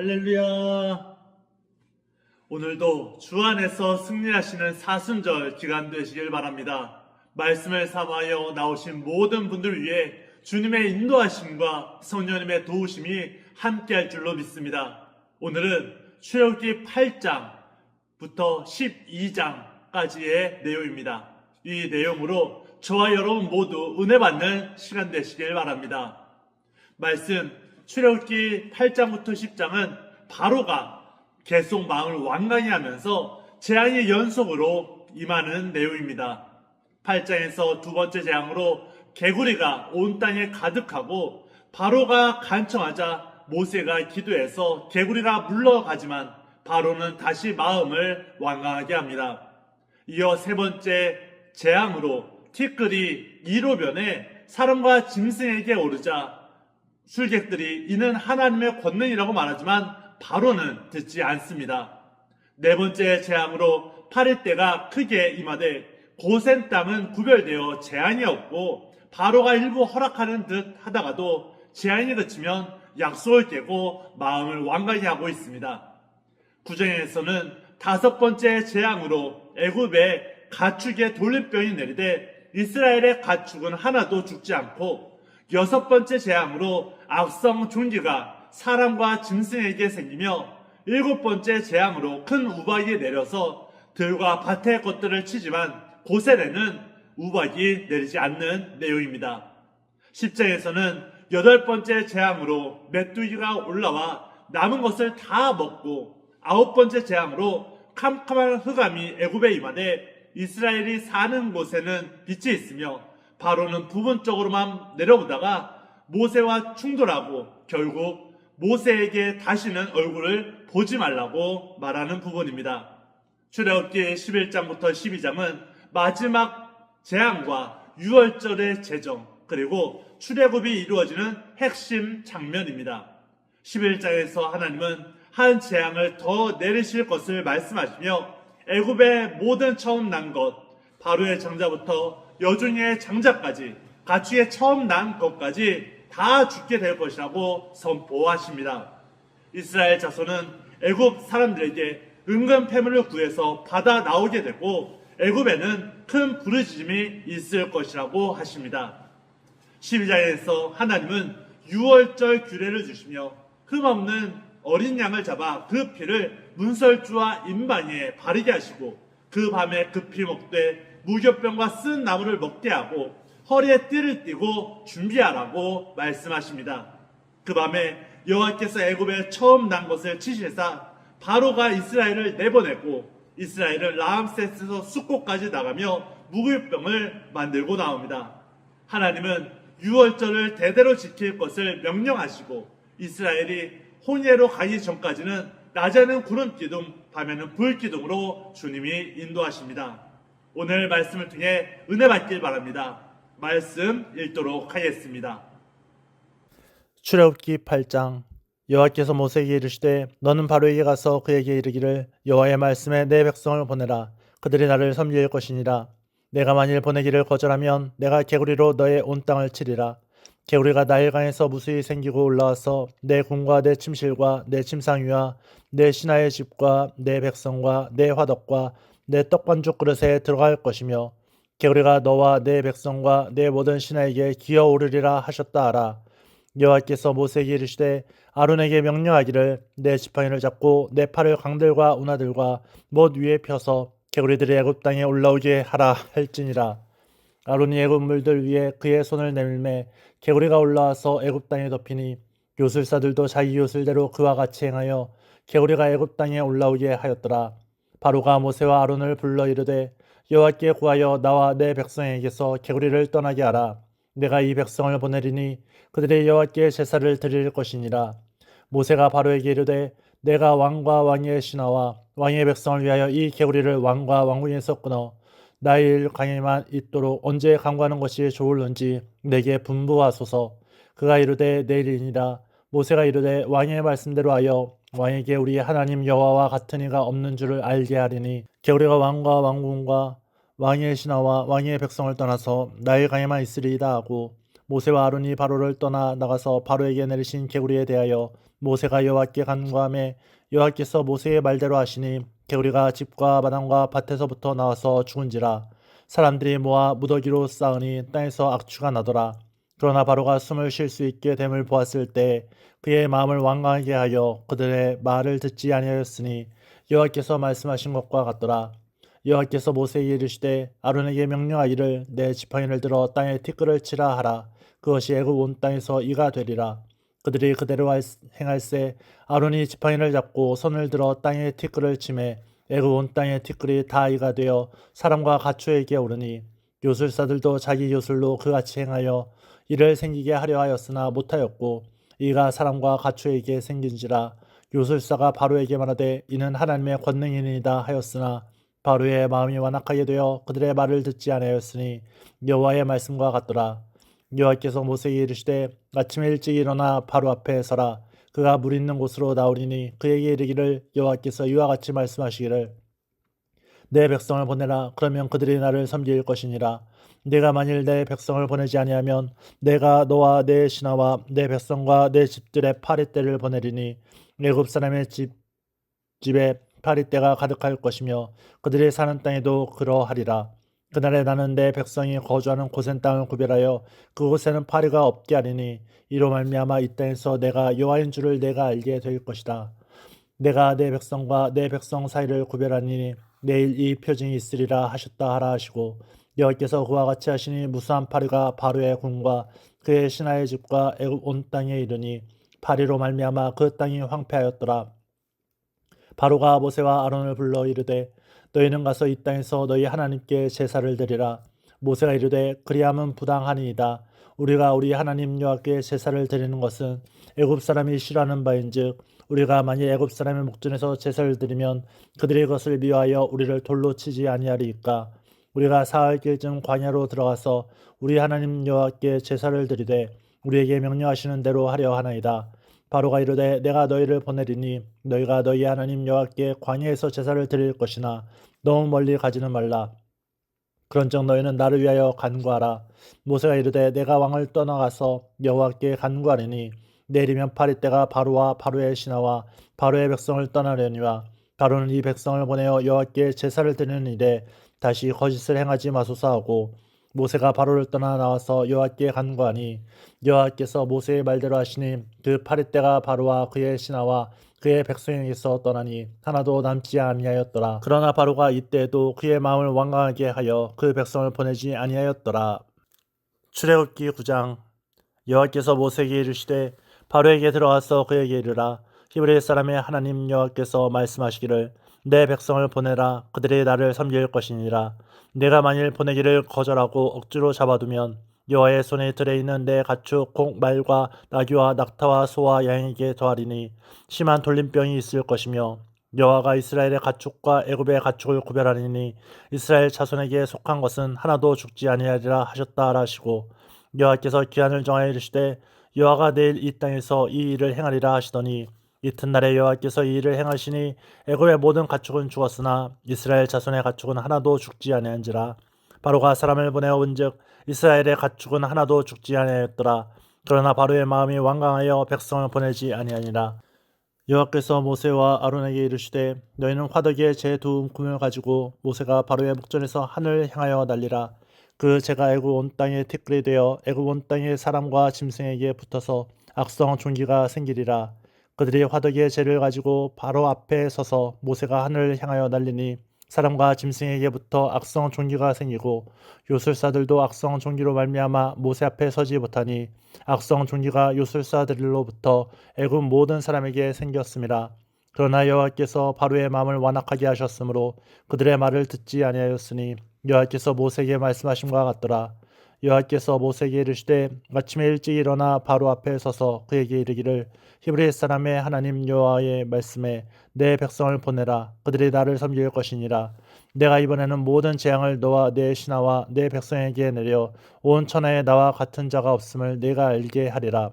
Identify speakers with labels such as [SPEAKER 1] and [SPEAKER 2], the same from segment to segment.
[SPEAKER 1] 할렐루야. 오늘도 주 안에서 승리하시는 사순절 기간 되시길 바랍니다. 말씀을 삼하여 나오신 모든 분들 위해 주님의 인도하심과 성령님의 도우심이 함께할 줄로 믿습니다. 오늘은 출애굽기 8장부터 12장까지의 내용입니다. 이 내용으로 저와 여러분 모두 은혜 받는 시간 되시길 바랍니다. 말씀 출애굽기 8장부터 10장은 바로가 계속 마음을 완강히 하면서 재앙의 연속으로 임하는 내용입니다. 8장에서 두 번째 재앙으로 개구리가 온 땅에 가득하고 바로가 간청하자 모세가 기도해서 개구리가 물러가지만 바로는 다시 마음을 완강하게 합니다. 이어 세 번째 재앙으로 티끌이 이로변에 사람과 짐승에게 오르자 술객들이 이는 하나님의 권능이라고 말하지만 바로는 듣지 않습니다. 네 번째 재앙으로 파릴 때가 크게 임하되 고센 땅은 구별되어 재앙이 없고 바로가 일부 허락하는 듯 하다가도 재앙이 그치면 약속을 깨고 마음을 완강히 하고 있습니다. 9장에서는 다섯 번째 재앙으로 애굽에 가축의 돌림병이 내리되 이스라엘의 가축은 하나도 죽지 않고 여섯 번째 재앙으로 악성 종기가 사람과 짐승에게 생기며 일곱 번째 재앙으로 큰 우박이 내려서 들과 밭의 것들을 치지만 고센에는 우박이 내리지 않는 내용입니다. 10장에서는 여덟 번째 재앙으로 메뚜기가 올라와 남은 것을 다 먹고 아홉 번째 재앙으로 캄캄한 흑암이 애굽에 임하되 이스라엘이 사는 곳에는 빛이 있으며 바로는 부분적으로만 내려보다가 모세와 충돌하고 결국 모세에게 다시는 얼굴을 보지 말라고 말하는 부분입니다. 출애굽기 11장부터 12장은 마지막 재앙과 유월절의 제정 그리고 출애굽이 이루어지는 핵심 장면입니다. 11장에서 하나님은 한 재앙을 더 내리실 것을 말씀하시며 애굽의 모든 처음 난 것, 바로의 장자부터 여종의 장자까지 가축의 처음 난 것까지 다 죽게 될 것이라고 선포하십니다. 이스라엘 자손은 애굽 사람들에게 은근 패물을 구해서 받아 나오게 되고 애굽에는 큰 부르짖음이 있을 것이라고 하십니다. 12장에서 하나님은 유월절 규례를 주시며 흠없는 어린 양을 잡아 그 피를 문설주와 인방에 바르게 하시고 그 밤에 급히 먹되 무교병과 쓴 나무를 먹게 하고 허리에 띠를 띠고 준비하라고 말씀하십니다. 그 밤에 여호와께서 애굽에 처음 난 것을 치시사 바로가 이스라엘을 내보내고 이스라엘은 라암세스에서 숫곳까지 나가며 무교병을 만들고 나옵니다. 하나님은 유월절을 대대로 지킬 것을 명령하시고 이스라엘이 홍해로 가기 전까지는 낮에는 구름기둥, 밤에는 불기둥으로 주님이 인도하십니다. 오늘 말씀을 통해 은혜 받길 바랍니다. 말씀 읽도록 하겠습니다.
[SPEAKER 2] 출애굽기 8장. 여호와께서 모세에게 이르시되 너는 바로에게 가서 그에게 이르기를 여호와의 말씀에 내 백성을 보내라. 그들이 나를 섬길 것이니라. 내가 만일 보내기를 거절하면 내가 개구리로 너의 온 땅을 치리라. 개구리가 나일강에서 무수히 생기고 올라와서 내 궁과 내 침실과 내 침상 위와 내 신하의 집과 내 백성과 내 화덕과 내 떡반죽 그릇에 들어갈 것이며 개구리가 너와 내 백성과 내 모든 신하에게 기어오르리라 하셨다 하라. 여호와께서 모세에게 이르시되 아론에게 명령하기를 내 지팡이를 잡고 내 팔을 강들과 운하들과 못 위에 펴서 개구리들이 애굽 땅에 올라오게 하라 할지니라. 아론이 애굽 물들 위에 그의 손을 내밀매 개구리가 올라와서 애굽 땅에 덮이니 요술사들도 자기 요술대로 그와 같이 행하여 개구리가 애굽 땅에 올라오게 하였더라. 바로가 모세와 아론을 불러 이르되 여호와께 구하여 나와 내 백성에게서 개구리를 떠나게 하라. 내가 이 백성을 보내리니 그들이 여호와께 제사를 드릴 것이니라. 모세가 바로에게 이르되 내가 왕과 왕의 신하와 왕의 백성을 위하여 이 개구리를 왕과 왕궁에서 끊어 나일 강에만 있도록 언제 강구하는 것이 좋을는지 내게 분부하소서. 그가 이르되 내일이니라. 모세가 이르되 왕의 말씀대로 하여 왕에게 우리 하나님 여호와와 같은 이가 없는 줄을 알게 하리니 개구리가 왕과 왕궁과 왕의 신하와 왕의 백성을 떠나서 나일 강에만 있으리이다 하고 모세와 아론이 바로를 떠나 나가서 바로에게 내리신 개구리에 대하여 모세가 여호와께 간구하매 여호와께서 모세의 말대로 하시니 개구리가 집과 마당과 밭에서부터 나와서 죽은지라. 사람들이 모아 무더기로 쌓으니 땅에서 악취가 나더라. 그러나 바로가 숨을 쉴 수 있게 됨을 보았을 때 그의 마음을 완강하게 하여 그들의 말을 듣지 아니하였으니 여호와께서 말씀하신 것과 같더라. 여호와께서 모세에게 이르시되 아론에게 명령하기를 내 지팡이를 들어 땅에 티끌을 치라 하라. 그것이 애굽 온 땅에서 이가 되리라. 그들이 그대로 행할세. 아론이 지팡이를 잡고 손을 들어 땅에 티끌을 치매 애굽 온 땅의 티끌이 다 이가 되어 사람과 가축에게 오르니 요술사들도 자기 요술로 그같이 행하여 이를 생기게 하려 하였으나 못하였고 이가 사람과 가축에게 생긴지라. 요술사가 바로에게 말하되 이는 하나님의 권능이니이다 하였으나 바로의 마음이 완악하게 되어 그들의 말을 듣지 아니하였으니 여호와의 말씀과 같더라. 여호와께서 모세에게 이르시되 아침에 일찍 일어나 바로 앞에 서라. 그가 물 있는 곳으로 나오리니 그에게 이르기를 여호와께서 이와 같이 말씀하시기를 내 백성을 보내라. 그러면 그들이 나를 섬길 것이니라. 내가 만일 내 백성을 보내지 아니하면 내가 너와 내 신하와 내 백성과 내 집들의 파리떼를 보내리니 애굽 사람의 집에 파리떼가 가득할 것이며 그들이 사는 땅에도 그러하리라. 그날에 나는 내 백성이 거주하는 고센 땅을 구별하여 그곳에는 파리가 없게 하리니 이로 말미암아 이 땅에서 내가 여호와인 줄을 내가 알게 될 것이다. 내가 내 백성과 내 백성 사이를 구별하니 내일 이 표징이 있으리라 하셨다 하라 하시고 여호와께서 그와 같이 하시니 무수한 파리가 바로의 궁과 그의 신하의 집과 애굽 온 땅에 이르니 파리로 말미암아 그 땅이 황폐하였더라. 바로가 모세와 아론을 불러 이르되 너희는 가서 이 땅에서 너희 하나님께 제사를 드리라. 모세가 이르되 그리함은 부당하니이다. 우리가 우리 하나님 여호와께 제사를 드리는 것은 애굽 사람이 싫어하는 바인즉 우리가 만일 애굽 사람의 목전에서 제사를 드리면 그들이 그것을 미워하여 우리를 돌로 치지 아니하리이까. 우리가 사흘 길쯤 광야로 들어가서 우리 하나님 여호와께 제사를 드리되 우리에게 명령하시는 대로 하려 하나이다. 바로가 이르되 내가 너희를 보내리니 너희가 너희 하나님 여호와께 광야에서 제사를 드릴 것이나 너무 멀리 가지는 말라. 그런즉 너희는 나를 위하여 간구하라. 모세가 이르되 내가 왕을 떠나가서 여호와께 간구하리니 내일이면 파리떼가 바로와 바로의 신하와 바로의 백성을 떠나려니와 바로는 이 백성을 보내어 여호와께 제사를 드리는 일에 다시 거짓을 행하지 마소서 하고 모세가 바로를 떠나 나와서 여호와께 간구하니 여호와께서 모세의 말대로 하시니 그 파리떼가 바로와 그의 신하와 그의 백성에게서 떠나니 하나도 남지 아니하였더라. 그러나 바로가 이때에도 그의 마음을 완강하게 하여 그 백성을 보내지 아니하였더라. 출애굽기 9장. 여호와께서 모세에게 이르시되 바로에게 들어가서 그에게 이르라. 히브리 사람의 하나님 여호와께서 말씀하시기를 내 백성을 보내라. 그들이 나를 섬길 것이니라. 내가 만일 보내기를 거절하고 억지로 잡아두면 여호와의 손에 들에 있는 내 가축 곧 말과 나귀와 낙타와 소와 양에게 더하리니 심한 돌림병이 있을 것이며 여호와가 이스라엘의 가축과 애굽의 가축을 구별하리니 이스라엘 자손에게 속한 것은 하나도 죽지 아니하리라 하셨다 하시고 여호와께서 기한을 정하여 이르시되 여호와가 내일 이 땅에서 이 일을 행하리라 하시더니 이튿날에 여호와께서 이 일을 행하시니 애굽의 모든 가축은 죽었으나 이스라엘 자손의 가축은 하나도 죽지 아니한지라. 바로가 사람을 보내어 본즉 이스라엘의 가축은 하나도 죽지 아니하였더라. 그러나 바로의 마음이 완강하여 백성을 보내지 아니하니라. 여호와께서 모세와 아론에게 이르시되 너희는 화덕에 제 두 움큼을 가지고 모세가 바로의 목전에서 하늘을 향하여 날리라. 그 제가 애굽 온 땅에 티끌이 되어 애굽 온 땅의 사람과 짐승에게 붙어서 악성 종기가 생기리라. 그들이 화덕에 재를 가지고 바로 앞에 서서 모세가 하늘을 향하여 날리니 사람과 짐승에게 붙어 악성 종기가 생기고 요술사들도 악성 종기로 말미암아 모세 앞에 서지 못하니 악성 종기가 요술사들로부터 애굽 모든 사람에게 생겼음이라. 그러나 여호와께서 바로의 마음을 완악하게 하셨으므로 그들의 말을 듣지 아니하였으니 여호와께서 모세에게 말씀하심과 같더라. 여호와께서 모세에게 이르시되 아침에 일찍 일어나 바로 앞에 서서 그에게 이르기를 히브리 사람의 하나님 여호와의 말씀에 내 백성을 보내라. 그들이 나를 섬길 것이니라. 내가 이번에는 모든 재앙을 너와 내 신하와 내 백성에게 내려 온 천하에 나와 같은 자가 없음을 내가 알게 하리라.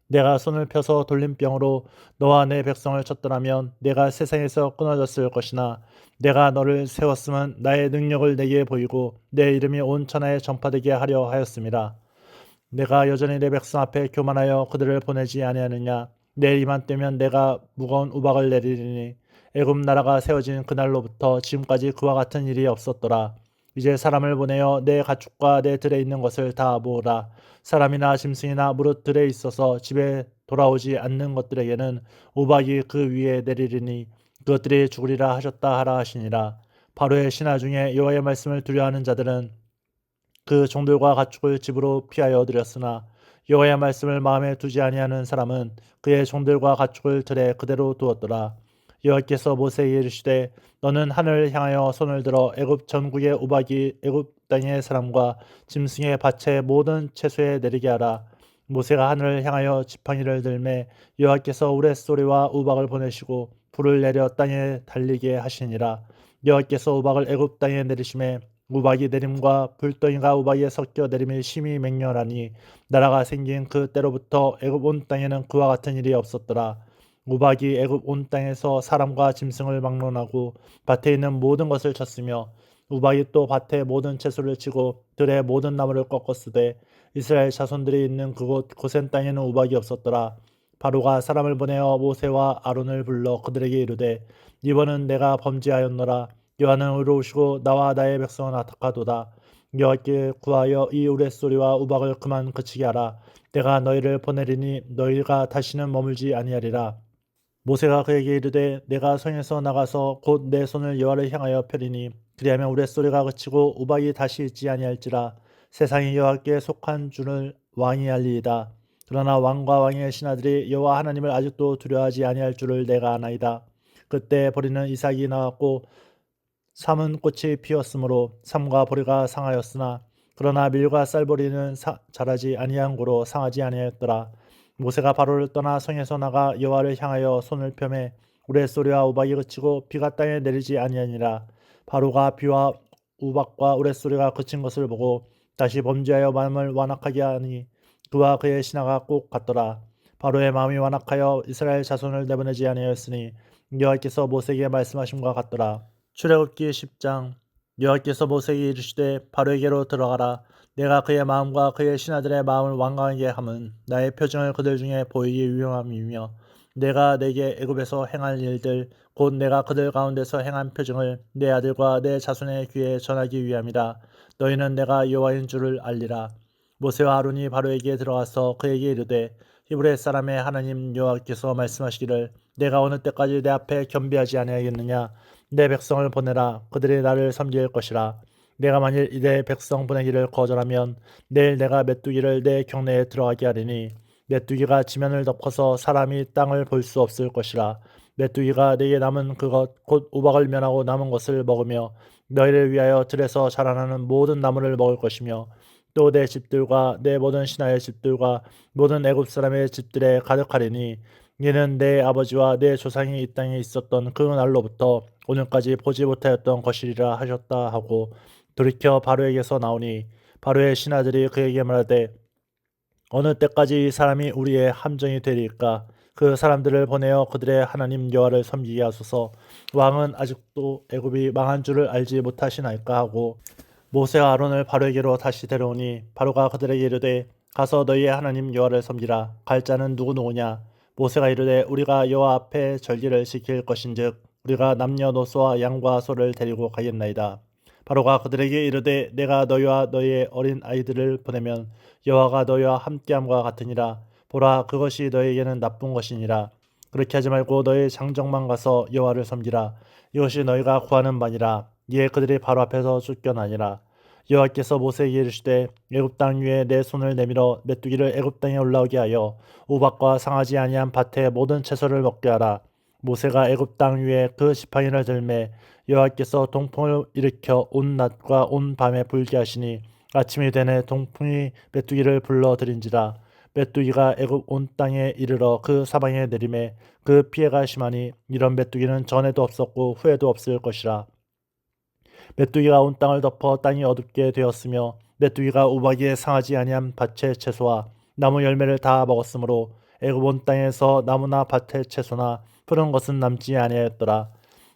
[SPEAKER 2] 내가 손을 펴서 돌림병으로 너와 내 백성을 쳤더라면 내가 세상에서 끊어졌을 것이나 내가 너를 세웠음은 나의 능력을 내게 보이고 내 이름이 온 천하에 전파되게 하려 하였습니다. 내가 여전히 내 백성 앞에 교만하여 그들을 보내지 아니하느냐. 내일 이맘때면 내가 무거운 우박을 내리리니 애굽 나라가 세워진 그날로부터 지금까지 그와 같은 일이 없었더라. 이제 사람을 보내어 내 가축과 내 들에 있는 것을 다 모으라. 사람이나 짐승이나 무릇 들에 있어서 집에 돌아오지 않는 것들에게는 우박이 그 위에 내리리니 그것들이 죽으리라 하셨다 하라 하시니라. 바로의 신하 중에 여호와의 말씀을 두려워하는 자들은 그 종들과 가축을 집으로 피하여 들였으나 여호와의 말씀을 마음에 두지 아니하는 사람은 그의 종들과 가축을 들에 그대로 두었더라. 여호와께서 모세에게 이르시되 너는 하늘을 향하여 손을 들어 애굽 전국의 우박이 애굽 땅의 사람과 짐승의 밭의 모든 채소에 내리게 하라. 모세가 하늘을 향하여 지팡이를 들매 여호와께서 우레소리와 우박을 보내시고 불을 내려 땅에 달리게 하시니라. 여호와께서 우박을 애굽 땅에 내리심에 우박이 내림과 불덩이가 우박에 섞여 내림이 심히 맹렬하니 나라가 생긴 그 때로부터 애굽 온 땅에는 그와 같은 일이 없었더라. 우박이 애굽 온 땅에서 사람과 짐승을 막론하고 밭에 있는 모든 것을 쳤으며 우박이 또 밭의 모든 채소를 치고 들의 모든 나무를 꺾었으되 이스라엘 자손들이 있는 그곳 고센 땅에는 우박이 없었더라. 바로가 사람을 보내어 모세와 아론을 불러 그들에게 이르되 이번은 내가 범죄하였노라. 여호와는 의로우시고 나와 나의 백성은 악하도다. 여호와께 구하여 이 우레소리와 우박을 그만 그치게 하라. 내가 너희를 보내리니 너희가 다시는 머물지 아니하리라. 모세가 그에게 이르되 내가 성에서 나가서 곧 내 손을 여호와를 향하여 펴리니 그리하면 우레소리가 그치고 우박이 다시 있지 아니할지라. 세상이 여호와께 속한 줄을 왕이 알리이다. 그러나 왕과 왕의 신하들이 여호와 하나님을 아직도 두려워하지 아니할 줄을 내가 아나이다. 그때 보리는 이삭이 나왔고 삼은 꽃이 피었으므로 삼과 보리가 상하였으나 그러나 밀과 쌀보리는 자라지 아니한 고로 상하지 아니하였더라. 모세가 바로를 떠나 성에서 나가 여호와를 향하여 손을 펴매 우레소리와 우박이 그치고 비가 땅에 내리지 아니하니라. 바로가 비와 우박과 우레소리가 그친 것을 보고 다시 범죄하여 마음을 완악하게 하니 그와 그의 신하가 꼭 같더라. 바로의 마음이 완악하여 이스라엘 자손을 내보내지 아니하였으니 여호와께서 모세에게 말씀하심과 같더라. 출애굽기 10장. 여호와께서 모세에게 이르시되 바로에게로 들어가라. 내가 그의 마음과 그의 신하들의 마음을 완강하게 함은 나의 표징을 그들 중에 보이기 위함이며 내가 내게 애굽에서 행할 일들 곧 내가 그들 가운데서 행한 표징을 내 아들과 내 자손의 귀에 전하기 위함이라. 너희는 내가 여호와인 줄을 알리라. 모세와 아론이 바로에게 들어가서 그에게 이르되 히브리 사람의 하나님 여호와께서 말씀하시기를 내가 어느 때까지 내 앞에 겸비하지 아니하겠느냐. 내 백성을 보내라. 그들이 나를 섬길 것이라. 내가 만일 이내 백성 보내기를 거절하면 내일 내가 메뚜기를 내 경내에 들어가게 하리니 메뚜기가 지면을 덮어서 사람이 땅을 볼 수 없을 것이라. 메뚜기가 내게 남은 그것 곧 우박을 면하고 남은 것을 먹으며 너희를 위하여 들에서 자라나는 모든 나무를 먹을 것이며 또 내 집들과 내 모든 신하의 집들과 모든 애굽 사람의 집들에 가득하리니 이는 내 아버지와 내 조상이 이 땅에 있었던 그 날로부터 오늘까지 보지 못하였던 것이리라 하셨다 하고 돌이켜 바로에게서 나오니 바로의 신하들이 그에게 말하되 어느 때까지 이 사람이 우리의 함정이 되리까. 그 사람들을 보내어 그들의 하나님 여호와를 섬기게 하소서. 왕은 아직도 애굽이 망한 줄을 알지 못하시나이까 하고 모세와 아론을 바로에게로 다시 데려오니 바로가 그들에게 이르되 가서 너희의 하나님 여호와를 섬기라. 갈 자는 누구냐. 모세가 이르되 우리가 여호와 앞에 절기를 지킬 것인즉 우리가 남녀노소와 양과 소를 데리고 가겠나이다. 바로가 그들에게 이르되 내가 너희와 너희의 어린 아이들을 보내면 여호와가 너희와 함께함과 같으니라. 보라 그것이 너희에게는 나쁜 것이니라. 그렇게 하지 말고 너희 장정만 가서 여호와를 섬기라. 이것이 너희가 구하는 바니라. 이에 그들이 바로 앞에서 쫓겨나니라. 여호와께서 모세에게 이르시되 애굽 땅 위에 내 손을 내밀어 메뚜기를 애굽 땅에 올라오게 하여 우박과 상하지 아니한 밭의 모든 채소를 먹게 하라. 모세가 애굽 땅 위에 그 지팡이를 들매 여호와께서 동풍을 일으켜 온 낮과 온 밤에 불게 하시니 아침이 되내 동풍이 메뚜기를 불러들인지라. 메뚜기가 애굽 온 땅에 이르러 그 사방에 내림에 그 피해가 심하니 이런 메뚜기는 전에도 없었고 후에도 없을 것이라. 메뚜기가 온 땅을 덮어 땅이 어둡게 되었으며 메뚜기가 우박이에 상하지 아니한 밭의 채소와 나무 열매를 다 먹었으므로 애굽 온 땅에서 나무나 밭의 채소나 푸른 것은 남지 아니하였더라.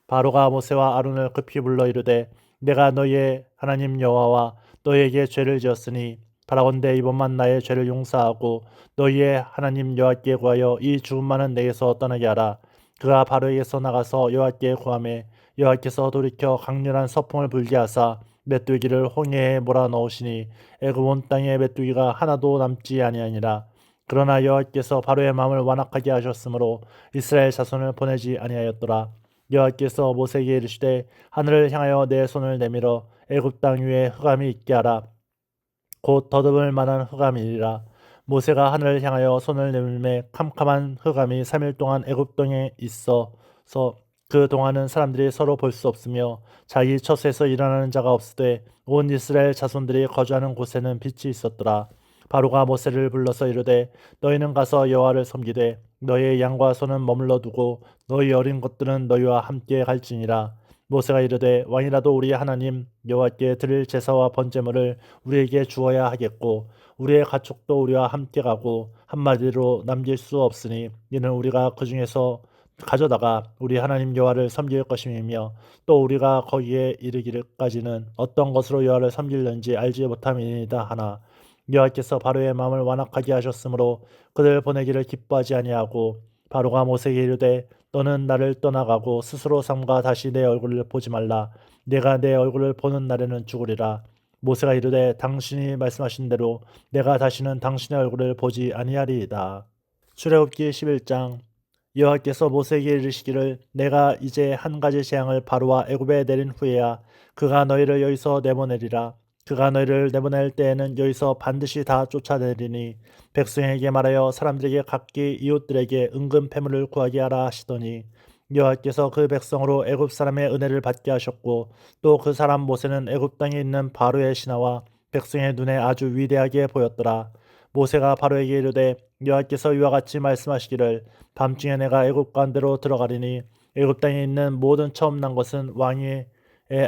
[SPEAKER 2] 바로가 모세와 아론을 급히 불러 이르되 내가 너희의 하나님 여호와와 너희에게 죄를 지었으니 바라건대 이번만 나의 죄를 용서하고 너희의 하나님 여호와께 구하여 이 죽음만은 내게서 떠나게 하라. 그가 바로에게서 나가서 여호와께 구하매 여호와께서 돌이켜 강렬한 서풍을 불게 하사 메뚜기를 홍해에 몰아넣으시니 애굽 온 땅에 메뚜기가 하나도 남지 아니하니라. 그러나 여호와께서 바로의 마음을 완악하게 하셨으므로 이스라엘 자손을 보내지 아니하였더라. 여호와께서 모세에게 이르시되 하늘을 향하여 내 손을 내밀어 애굽 땅 위에 흑암이 있게 하라. 곧 더듬을 만한 흑암이니라. 모세가 하늘을 향하여 손을 내밀매 캄캄한 흑암이 3일 동안 애굽 땅에 있어서 그 동안은 사람들이 서로 볼 수 없으며 자기 처소에서 일어나는 자가 없으되 온 이스라엘 자손들이 거주하는 곳에는 빛이 있었더라. 바로가 모세를 불러서 이르되 너희는 가서 여호와를 섬기되 너희의 양과 소는 머물러 두고 너희 어린 것들은 너희와 함께 갈지니라. 모세가 이르되 왕이라도 우리 하나님 여호와께 드릴 제사와 번제물을 우리에게 주어야 하겠고 우리의 가축도 우리와 함께 가고 한마디로 남길 수 없으니 이는 우리가 그 중에서 가져다가 우리 하나님 여호와를 섬길 것임이며 또 우리가 거기에 이르기까지는 어떤 것으로 여호와를 섬길는지 알지 못함이니이다 하나 여호와께서 바로의 마음을 완악하게 하셨으므로 그들 보내기를 기뻐하지 아니하고 바로가 모세에게 이르되 너는 나를 떠나가고 스스로 삼가 다시 내 얼굴을 보지 말라. 내가 내 얼굴을 보는 날에는 죽으리라. 모세가 이르되 당신이 말씀하신 대로 내가 다시는 당신의 얼굴을 보지 아니하리이다. 출애굽기 11장. 여호와께서 모세에게 이르시기를 내가 이제 한 가지 재앙을 바로와 애굽에 내린 후에야 그가 너희를 여기서 내보내리라. 그가 너희를 내보낼 때에는 여기서 반드시 다 쫓아내리니 백성에게 말하여 사람들에게 각기 이웃들에게 은금 패물을 구하게 하라 하시더니 여호와께서 그 백성으로 애굽 사람의 은혜를 받게 하셨고 또 그 사람 모세는 애굽 땅에 있는 바로의 신하와 백성의 눈에 아주 위대하게 보였더라. 모세가 바로에게 이르되 여호와께서 이와 같이 말씀하시기를 밤중에 내가 애굽 가운데로 들어가리니 애굽 땅에 있는 모든 처음 난 것은 왕위에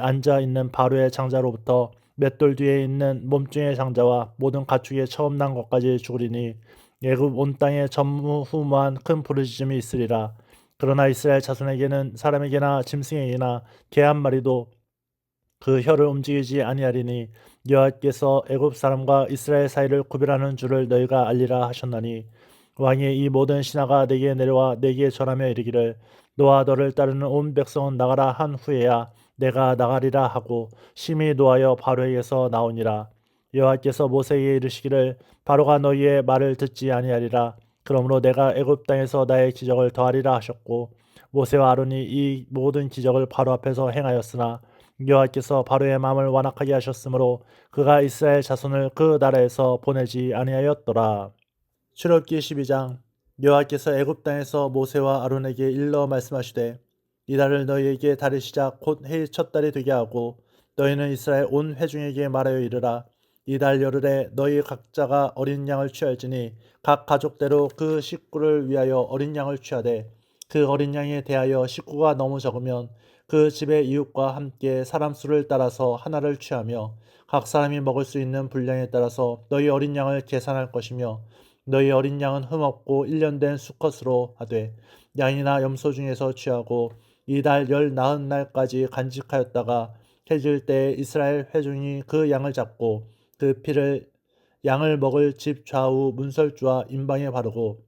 [SPEAKER 2] 앉아 있는 바로의 장자로부터 맷돌 뒤에 있는 몸중의 장자와 모든 가축의 처음 난 것까지 죽으리니 애굽 온 땅에 전무후무한 큰 부르짖음이 있으리라. 그러나 이스라엘 자손에게는 사람에게나 짐승에게나 개 한 마리도 그 혀를 움직이지 아니하리니 여호와께서 애굽 사람과 이스라엘 사이를 구별하는 줄을 너희가 알리라 하셨나니 왕의 이 모든 신하가 내게 내려와 내게 절하며 이르기를 너와 너를 따르는 온 백성은 나가라 한 후에야 내가 나가리라 하고 심히 노하여 바로에게서 나오니라. 여호와께서 모세에게 이르시기를 바로가 너희의 말을 듣지 아니하리라. 그러므로 내가 애굽 땅에서 나의 기적을 더하리라 하셨고 모세와 아론이 이 모든 기적을 바로 앞에서 행하였으나 여호와께서 바로의 마음을 완악하게 하셨으므로 그가 이스라엘 자손을 그 나라에서 보내지 아니하였더라. 출애굽기 12장. 여호와께서 애굽 땅에서 모세와 아론에게 일러 말씀하시되 이 달을 너희에게 달의 시작 곧 해의 첫 달이 되게 하고 너희는 이스라엘 온 회중에게 말하여 이르라. 이 달 열흘에 너희 각자가 어린 양을 취할지니 각 가족대로 그 식구를 위하여 어린 양을 취하되 그 어린 양에 대하여 식구가 너무 적으면 그 집의 이웃과 함께 사람 수를 따라서 하나를 취하며 각 사람이 먹을 수 있는 분량에 따라서 너희 어린 양을 계산할 것이며 너희 어린 양은 흠없고 1년 된 수컷으로 하되 양이나 염소 중에서 취하고 이 달 열 나흔 날까지 간직하였다가 해질 때 이스라엘 회중이 그 양을 잡고 그 피를 양을 먹을 집 좌우 문설주와 임방에 바르고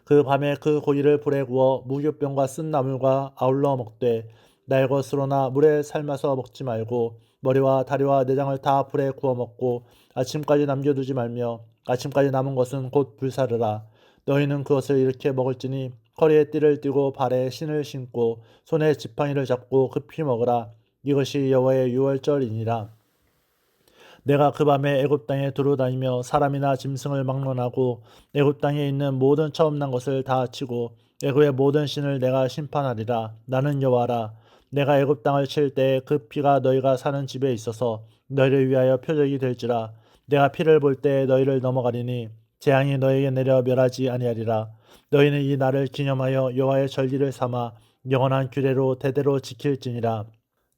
[SPEAKER 2] 그 밤에 그 고기를 불에 구워 무교병과 쓴 나물과 아울러 먹되 날 것으로나 물에 삶아서 먹지 말고 머리와 다리와 내장을 다 불에 구워 먹고 아침까지 남겨두지 말며 아침까지 남은 것은 곧 불사르라. 너희는 그것을 이렇게 먹을지니 허리에 띠를 띠고 발에 신을 신고 손에 지팡이를 잡고 급히 먹으라. 이것이 여호와의 유월절이니라. 내가 그 밤에 애굽 땅에 두루 다니며 사람이나 짐승을 막론하고 애굽 땅에 있는 모든 처음 난 것을 다 치고 애굽의 모든 신을 내가 심판하리라. 나는 여호와라. 내가 애굽 땅을 칠 때 그 피가 너희가 사는 집에 있어서 너희를 위하여 표적이 될지라. 내가 피를 볼 때 너희를 넘어가리니 재앙이 너희에게 내려 멸하지 아니하리라. 너희는 이 날을 기념하여 여호와의 절기를 삼아 영원한 규례로 대대로 지킬지니라.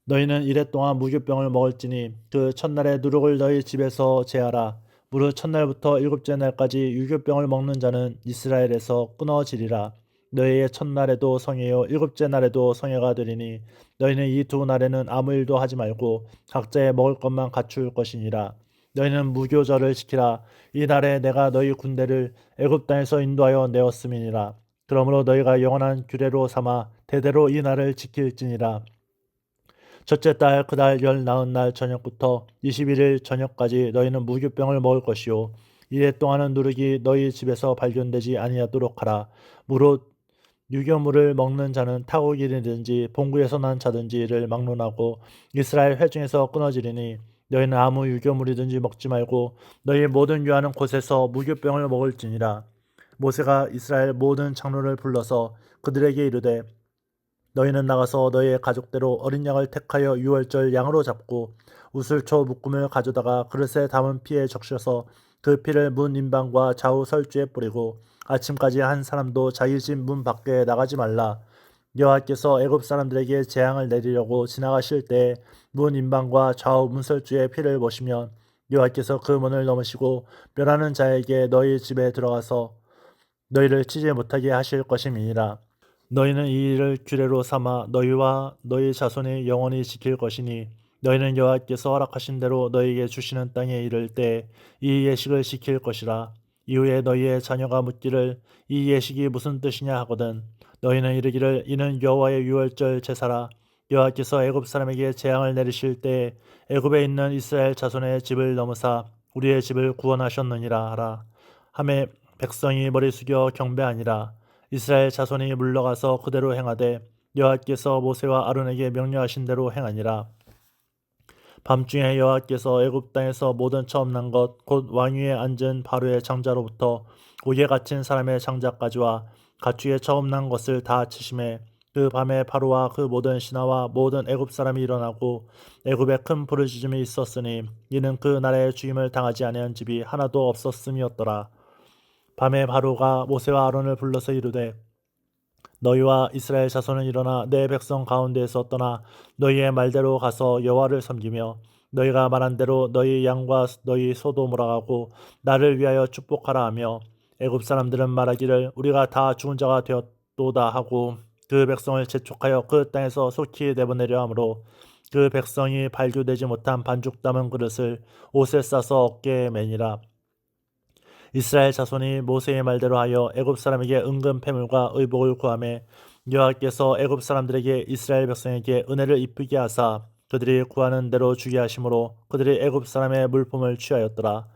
[SPEAKER 2] 너희는 이래 동안 무교병을 먹을지니 그 첫날에 누룩을 너희 집에서 제하라. 무릇 첫날부터 일곱째 날까지 유교병을 먹는 자는 이스라엘에서 끊어지리라. 너희의 첫날에도 성회요 일곱째 날에도 성회가 되리니 너희는 이 두 날에는 아무 일도 하지 말고 각자의 먹을 것만 갖출 것이니라. 너희는 무교절을 지키라. 이 날에 내가 너희 군대를 애굽 땅에서 인도하여 내었음이니라. 그러므로 너희가 영원한 규례로 삼아 대대로 이 날을 지킬지니라. 첫째 달 그달 열 나흔 날 저녁부터 21일 저녁까지 너희는 무교병을 먹을 것이요 이래 동안은 누룩이 너희 집에서 발견되지 아니하도록 하라. 무릇 유교물을 먹는 자는 타국인이든지 본국에서 난 자든지를 막론하고 이스라엘 회중에서 끊어지리니 너희는 아무 유교물이든지 먹지 말고 너희 모든 유하는 곳에서 무교병을 먹을지니라. 모세가 이스라엘 모든 장로를 불러서 그들에게 이르되 너희는 나가서 너희의 가족대로 어린 양을 택하여 유월절 양으로 잡고 우슬초 묶음을 가져다가 그릇에 담은 피에 적셔서 그 피를 문 인방과 좌우 설주에 뿌리고 아침까지 한 사람도 자기 집 문 밖에 나가지 말라. 여호와께서 애굽 사람들에게 재앙을 내리려고 지나가실 때 문 인방과 좌우 문설주의 피를 보시면 여호와께서 그 문을 넘으시고 멸하는 자에게 너희 집에 들어가서 너희를 치지 못하게 하실 것임이니라. 너희는 이 일을 규례로 삼아 너희와 너희 자손이 영원히 지킬 것이니 너희는 여호와께서 허락하신 대로 너희에게 주시는 땅에 이를 때 이 예식을 지킬 것이라. 이후에 너희의 자녀가 묻기를 이 예식이 무슨 뜻이냐 하거든 너희는 이르기를 이는 여호와의 유월절 제사라. 여호와께서 애굽 사람에게 재앙을 내리실 때 애굽에 있는 이스라엘 자손의 집을 넘으사 우리의 집을 구원하셨느니라 하라. 하매 백성이 머리 숙여 경배하니라. 이스라엘 자손이 물러가서 그대로 행하되 여호와께서 모세와 아론에게 명령하신 대로 행하니라. 밤중에 여호와께서 애굽 땅에서 모든 처음 난 것 곧 왕위에 앉은 바로의 장자로부터 옥에 갇힌 사람의 장자까지와 가축에 처음 난 것을 다 치심에 그 밤에 바로와 그 모든 신하와 모든 애굽 사람이 일어나고 애굽에 큰 부르짖음이 있었으니 이는 그 나라의 죽임을 당하지 아니한 집이 하나도 없었음이었더라. 밤에 바로가 모세와 아론을 불러서 이르되 너희와 이스라엘 자손은 일어나 내 백성 가운데에서 떠나 너희의 말대로 가서 여호와를 섬기며 너희가 말한 대로 너희 양과 너희 소도 몰아가고 나를 위하여 축복하라 하며 애굽 사람들은 말하기를 우리가 다 죽은 자가 되었도다 하고 그 백성을 재촉하여 그 땅에서 속히 내보내려 하므로 그 백성이 발교되지 못한 반죽 담은 그릇을 옷에 싸서 어깨에 매니라. 이스라엘 자손이 모세의 말대로 하여 애굽 사람에게 은근 패물과 의복을 구하매 여호와께서 애굽 사람들에게 이스라엘 백성에게 은혜를 입히게 하사 그들이 구하는 대로 주게 하심으로 그들이 애굽 사람의 물품을 취하였더라.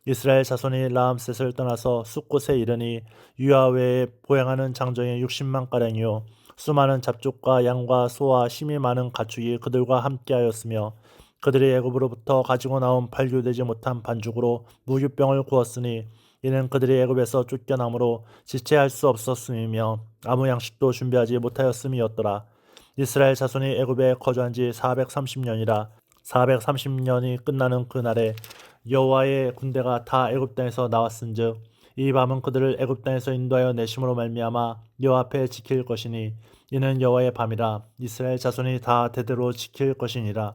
[SPEAKER 2] 이스라엘 자손이 라암셋을 떠나서 숫곳에 이르니 유아 외에 보행하는 장정이 60만 가량이요 수많은 잡족과 양과 소와 힘이 많은 가축이 그들과 함께하였으며 그들이 애굽으로부터 가지고 나온 발교되지 못한 반죽으로 무교병을 구웠으니 이는 그들이 애굽에서 쫓겨남으로 지체할 수 없었음이며 아무 양식도 준비하지 못하였음이었더라. 이스라엘 자손이 애굽에 거주한 지 430년이라 430년이 끝나는 그날에 여호와의 군대가 다 애굽 땅에서 나왔은즉 이 밤은 그들을 애굽 땅에서 인도하여 내심으로 말미암아 여호와 앞에 지킬 것이니 이는 여호와의 밤이라. 이스라엘 자손이 다 대대로 지킬 것이니라.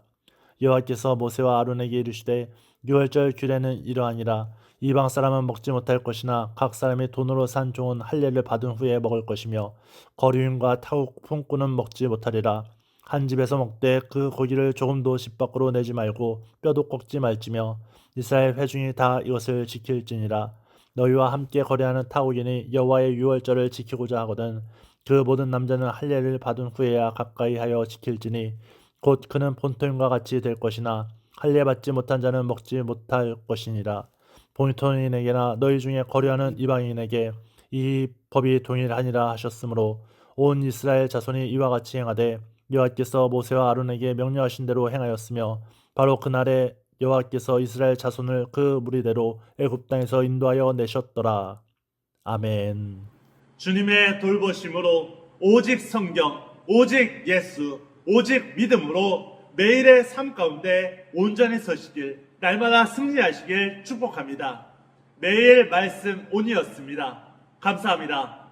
[SPEAKER 2] 여호와께서 모세와 아론에게 이르시되 유월절 규례는 이러하니라. 이방 사람은 먹지 못할 것이나 각 사람이 돈으로 산 종은 할례를 받은 후에 먹을 것이며 거류인과 타국 품꾼은 먹지 못하리라. 한 집에서 먹되 그 고기를 조금도 집 밖으로 내지 말고 뼈도 꺾지 말지며 이스라엘 회중이 다 이것을 지킬지니라. 너희와 함께 거래하는 타국인이 여호와의 유월절을 지키고자 하거든 그 모든 남자는 할례를 받은 후에야 가까이 하여 지킬지니 곧 그는 본토인과 같이 될 것이나 할례 받지 못한 자는 먹지 못할 것이니라. 본토인에게나 너희 중에 거류하는 이방인에게 이 법이 동일하니라 하셨으므로 온 이스라엘 자손이 이와 같이 행하되 여호와께서 모세와 아론에게 명령하신 대로 행하였으며 바로 그날에 여호와께서 이스라엘 자손을 그 무리대로 애굽 땅에서 인도하여 내셨더라. 아멘.
[SPEAKER 1] 주님의 돌보심으로 오직 성경, 오직 예수, 오직 믿음으로 매일의 삶 가운데 온전히 서시길 날마다 승리하시길 축복합니다. 매일 말씀 온이었습니다. 감사합니다.